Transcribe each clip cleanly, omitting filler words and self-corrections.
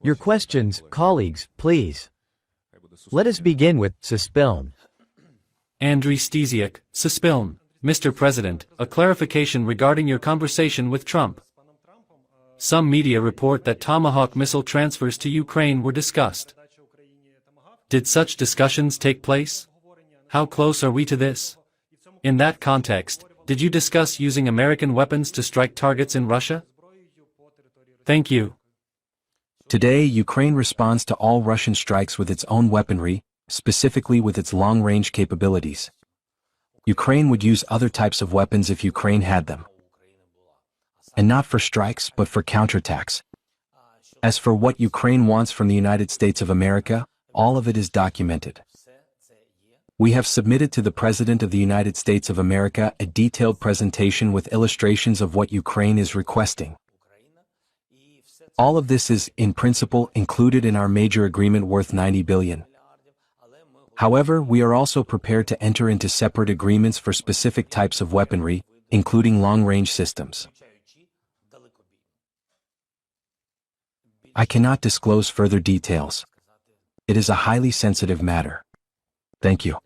Your questions, colleagues, please. Let us begin with Suspiln. Andriy Stesiak, Suspiln. Mr. President, a clarification regarding your conversation with Trump. Some media report that Tomahawk missile transfers to Ukraine were discussed. Did such discussions take place? How close are we to this? In that context, did you discuss using American weapons to strike targets in Russia? Thank you. Today, Ukraine responds to all Russian strikes with its own weaponry, specifically with its long-range capabilities. Ukraine would use other types of weapons if Ukraine had them. And not for strikes, but for counterattacks. As for what Ukraine wants from the United States of America, all of it is documented. We have submitted to the President of the United States of America a detailed presentation with illustrations of what Ukraine is requesting. All of this is, in principle, included in our major agreement worth $90 billion. However, we are also prepared to enter into separate agreements for specific types of weaponry, including long-range systems. I cannot disclose further details. It is a highly sensitive matter. Thank you.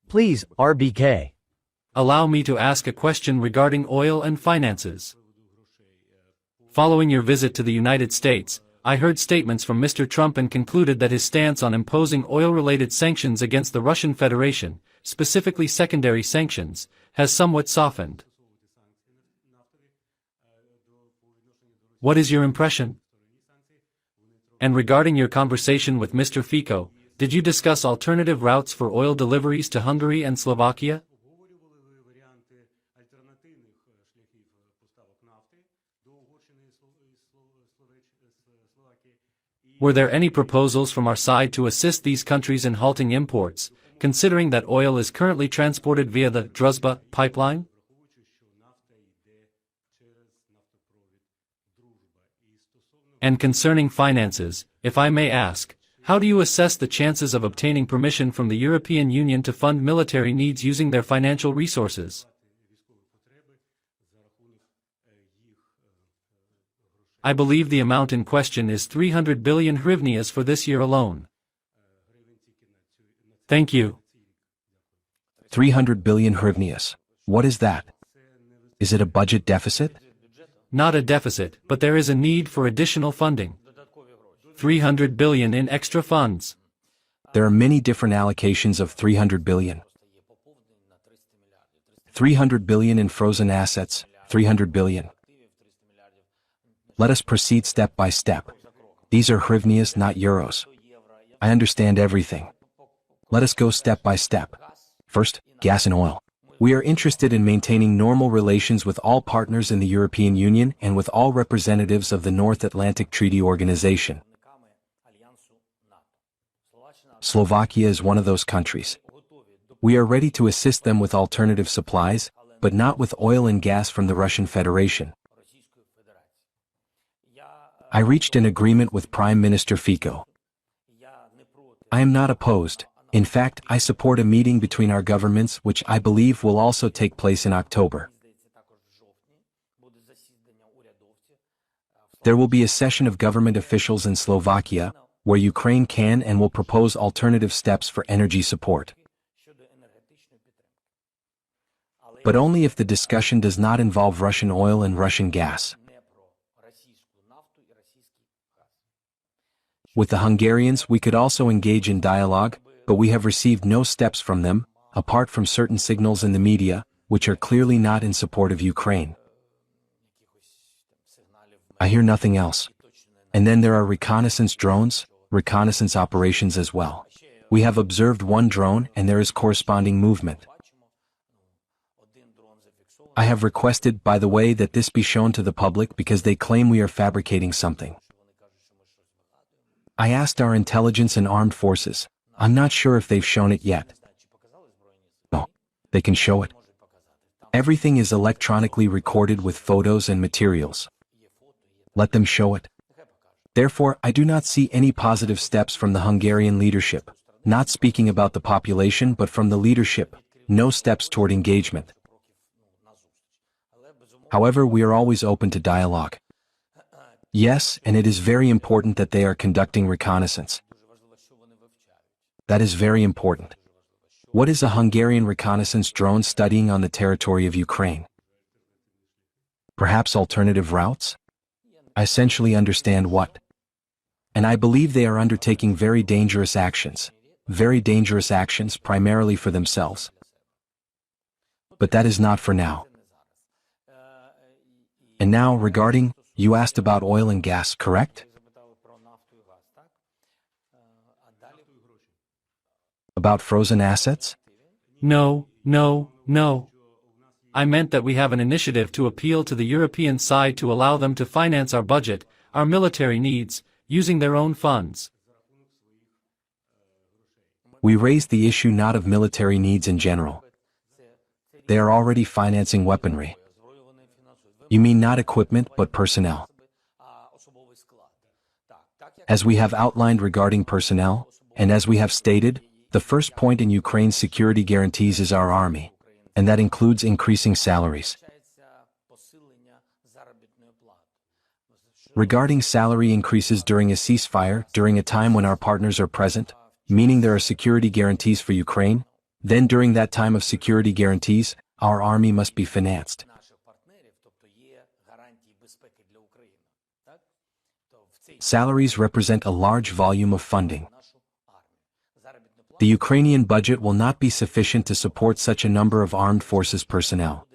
Please, RBK. Allow me to ask a question regarding oil and finances. Following your visit to the United States, I heard statements from Mr. Trump and concluded that his stance on imposing oil-related sanctions against the Russian Federation, specifically secondary sanctions, has somewhat softened. What is your impression? And regarding your conversation with Mr. Fico, did you discuss alternative routes for oil deliveries to Hungary and Slovakia? Were there any proposals from our side to assist these countries in halting imports, considering that oil is currently transported via the Druzhba pipeline? And concerning finances, if I may ask, how do you assess the chances of obtaining permission from the European Union to fund military needs using their financial resources? I believe the amount in question is 300 billion hryvnias for this year alone. Thank you. 300 billion hryvnias. What is that? Is it a budget deficit? Not a deficit, but there is a need for additional funding. 300 billion in extra funds. There are many different allocations of 300 billion. 300 billion in frozen assets, 300 billion. Let us proceed step by step. These are hryvnias, not euros. I understand everything. Let us go step by step. First, gas and oil. We are interested in maintaining normal relations with all partners in the European Union and with all representatives of the North Atlantic Treaty Organization. Slovakia is one of those countries. We are ready to assist them with alternative supplies, but not with oil and gas from the Russian Federation. I reached an agreement with Prime Minister Fico. I am not opposed. In fact, I support a meeting between our governments which I believe will also take place in October. There will be a session of government officials in Slovakia, where Ukraine can and will propose alternative steps for energy support. But only if the discussion does not involve Russian oil and Russian gas. With the Hungarians, we could also engage in dialogue, but we have received no steps from them, apart from certain signals in the media, which are clearly not in support of Ukraine. I hear nothing else. And then there are reconnaissance drones, reconnaissance operations as well. We have observed one drone and there is corresponding movement. I have requested, by the way, that this be shown to the public because they claim we are fabricating something. I asked our intelligence and armed forces. I'm not sure if they've shown it yet. No, they can show it. Everything is electronically recorded with photos and materials. Let them show it. Therefore, I do not see any positive steps from the Hungarian leadership, not speaking about the population but from the leadership, no steps toward engagement. However, we are always open to dialogue. Yes, and it is very important that they are conducting reconnaissance. That is very important. What is a Hungarian reconnaissance drone studying on the territory of Ukraine? Perhaps alternative routes? I essentially understand what. And I believe they are undertaking very dangerous actions primarily for themselves. But that is not for now. And now regarding, you asked about oil and gas, correct? About frozen assets? No. I meant that we have an initiative to appeal to the European side to allow them to finance our budget, our military needs, using their own funds. We raised the issue not of military needs in general. They are already financing weaponry. You mean not equipment but personnel. As we have outlined regarding personnel, and as we have stated, the first point in Ukraine's security guarantees is our army, and that includes increasing salaries. Regarding salary increases during a ceasefire, during a time when our partners are present, meaning there are security guarantees for Ukraine, then during that time of security guarantees, our army must be financed. Salaries represent a large volume of funding. The Ukrainian budget will not be sufficient to support such a number of armed forces personnel.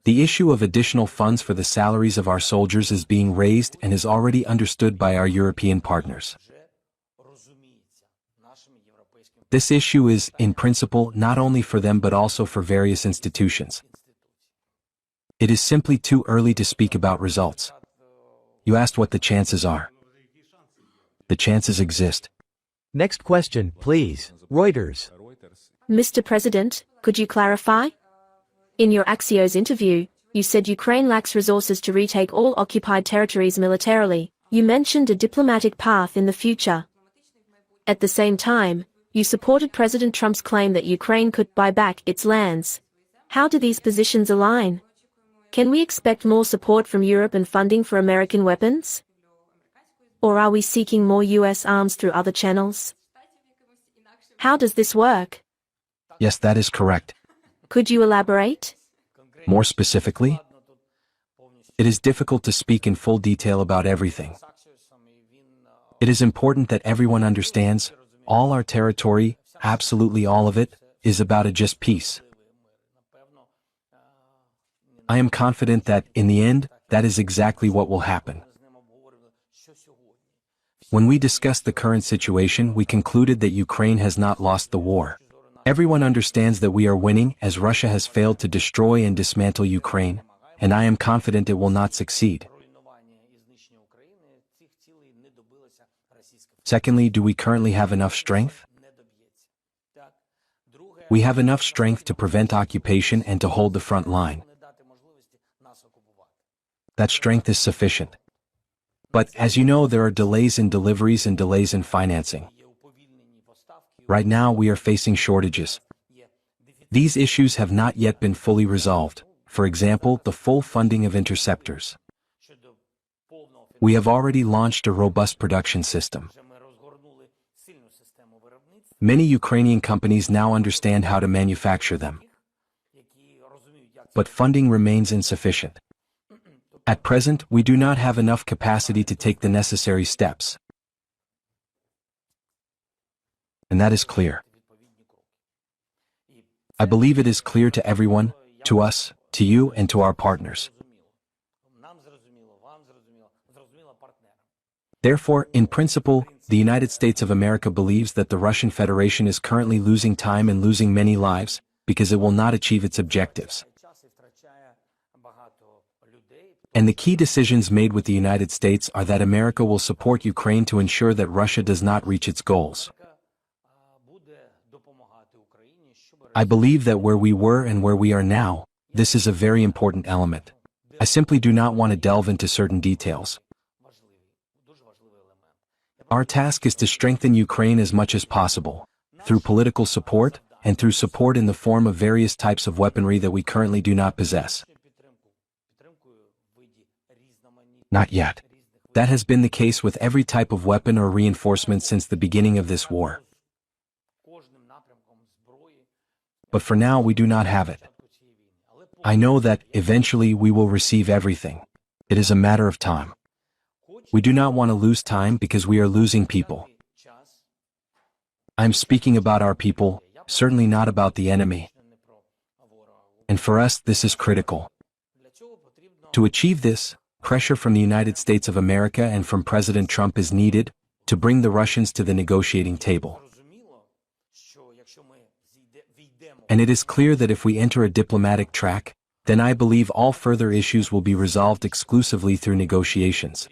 The issue of additional funds for the salaries of our soldiers is being raised and is already understood by our European partners. This issue is, in principle, not only for them but also for various institutions. It is simply too early to speak about results. You asked what the chances are. The chances exist. Next question, please. Reuters. Mr. President, could you clarify? In your Axios interview, you said Ukraine lacks resources to retake all occupied territories militarily. You mentioned a diplomatic path in the future. At the same time, you supported President Trump's claim that Ukraine could buy back its lands. How do these positions align? Can we expect more support from Europe and funding for American weapons? Or are we seeking more US arms through other channels? How does this work? Yes, that is correct. Could you elaborate? More specifically? It is difficult to speak in full detail about everything. It is important that everyone understands, all our territory, absolutely all of it, is about a just peace. I am confident that, in the end, that is exactly what will happen. When we discussed the current situation, we concluded that Ukraine has not lost the war. Everyone understands that we are winning, as Russia has failed to destroy and dismantle Ukraine, and I am confident it will not succeed. Secondly, do we currently have enough strength? We have enough strength to prevent occupation and to hold the front line. That strength is sufficient. But, as you know, there are delays in deliveries and delays in financing. Right now we are facing shortages. These issues have not yet been fully resolved. For example, the full funding of interceptors. We have already launched a robust production system. Many Ukrainian companies now understand how to manufacture them. But funding remains insufficient. At present, we do not have enough capacity to take the necessary steps. And that is clear. I believe it is clear to everyone, to us, to you, and to our partners. Therefore, in principle, the United States of America believes that the Russian Federation is currently losing time and losing many lives, because it will not achieve its objectives. And the key decisions made with the United States are that America will support Ukraine to ensure that Russia does not reach its goals. I believe that where we were and where we are now, this is a very important element. I simply do not want to delve into certain details. Our task is to strengthen Ukraine as much as possible, through political support, and through support in the form of various types of weaponry that we currently do not possess. Not yet. That has been the case with every type of weapon or reinforcement since the beginning of this war. But for now we do not have it. I know that, eventually we will receive everything. It is a matter of time. We do not want to lose time because we are losing people. I'm speaking about our people, certainly not about the enemy. And for us this is critical. To achieve this, pressure from the United States of America and from President Trump is needed to bring the Russians to the negotiating table. And it is clear that if we enter a diplomatic track, then I believe all further issues will be resolved exclusively through negotiations.